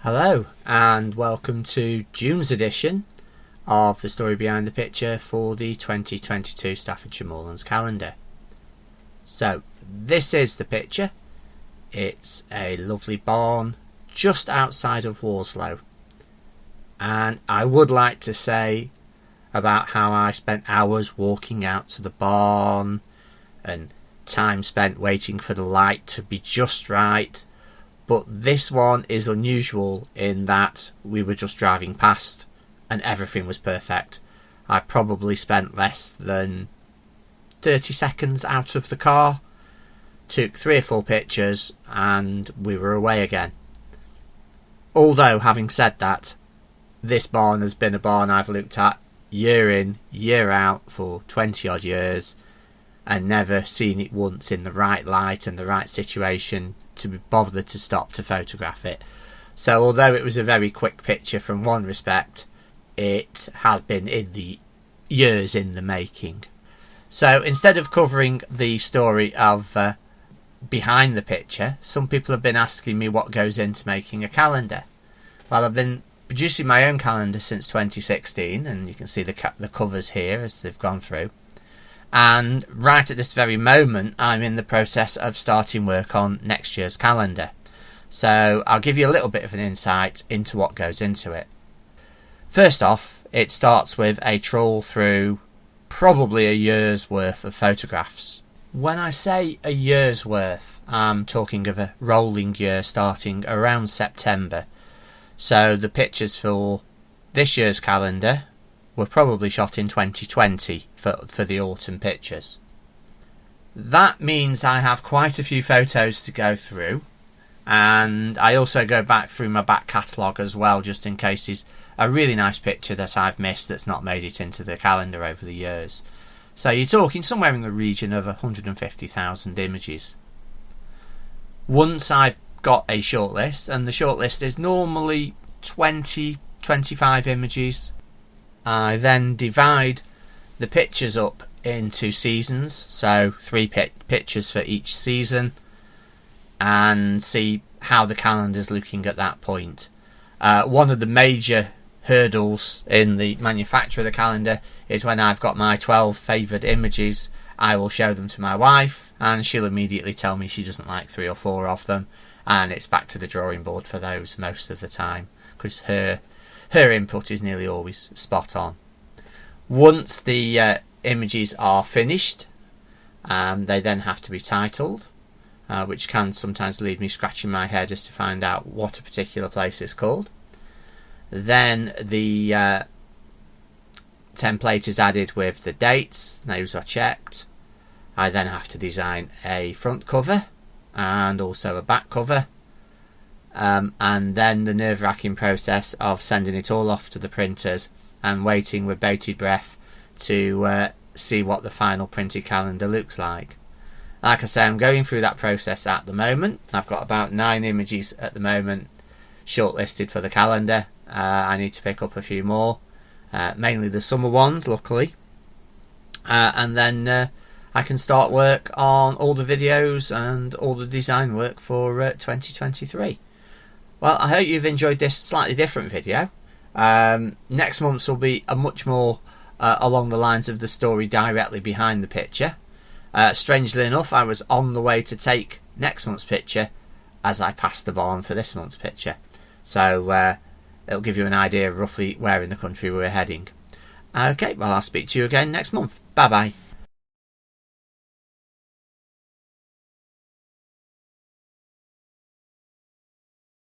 Hello and welcome to June's edition of the story behind the picture for the 2022 Staffordshire Moorlands calendar. So this is the picture. It's a lovely barn just outside of Worslow, and I would like to say about how I spent hours walking out to the barn and time spent waiting for the light to be just right. But this one is unusual in that we were just driving past and everything was perfect. I probably spent less than 30 seconds out of the car, took 3 or 4 pictures, and we were away again. Although, having said that, this barn has been a barn I've looked at year in, year out for 20 odd years and never seen it once in the right light and the right situation to be bothered to stop to photograph it. So although it was a very quick picture from one respect, it has been in the years in the making. So instead of covering the story of behind the picture, some people have been asking me what goes into making a calendar. Well, I've been producing my own calendar since 2016, and you can see the covers here as they've gone through. And right at this very moment I'm in the process of starting work on next year's calendar, so I'll give you a little bit of an insight into what goes into it. First off, it starts with a trawl through probably a year's worth of photographs. When I say a year's worth, I'm talking of a rolling year starting around September, so the pictures for this year's calendar were probably shot in 2020 for the autumn pictures. That means I have quite a few photos to go through, and I also go back through my back catalogue as well, just in case there's a really nice picture that I've missed that's not made it into the calendar over the years. So you're talking somewhere in the region of 150,000 images. Once I've got a shortlist, and the shortlist is normally 20-25 images, I then divide the pictures up into seasons, so 3 pictures for each season, and see how the calendar's looking at that point. One of the major hurdles in the manufacture of the calendar is when I've got my 12 favoured images, I will show them to my wife and she'll immediately tell me she doesn't like 3 or 4 of them, and it's back to the drawing board for those most of the time, because her input is nearly always spot on. Once the images are finished, they then have to be titled, which can sometimes leave me scratching my head as to find out what a particular place is called. Then the template is added with the dates, those are checked. I then have to design a front cover and also a back cover. And then the nerve-wracking process of sending it all off to the printers and waiting with bated breath to see what the final printed calendar looks like. Like I say, I'm going through that process at the moment. I've got about 9 images at the moment shortlisted for the calendar. I need to pick up a few more, mainly the summer ones, luckily. And then I can start work on all the videos and all the design work for 2023. Well, I hope you've enjoyed this slightly different video. Next month's will be a much more along the lines of the story directly behind the picture. Strangely enough, I was on the way to take next month's picture as I passed the barn for this month's picture. So it'll give you an idea of roughly where in the country we're heading. Okay, well, I'll speak to you again next month. Bye bye.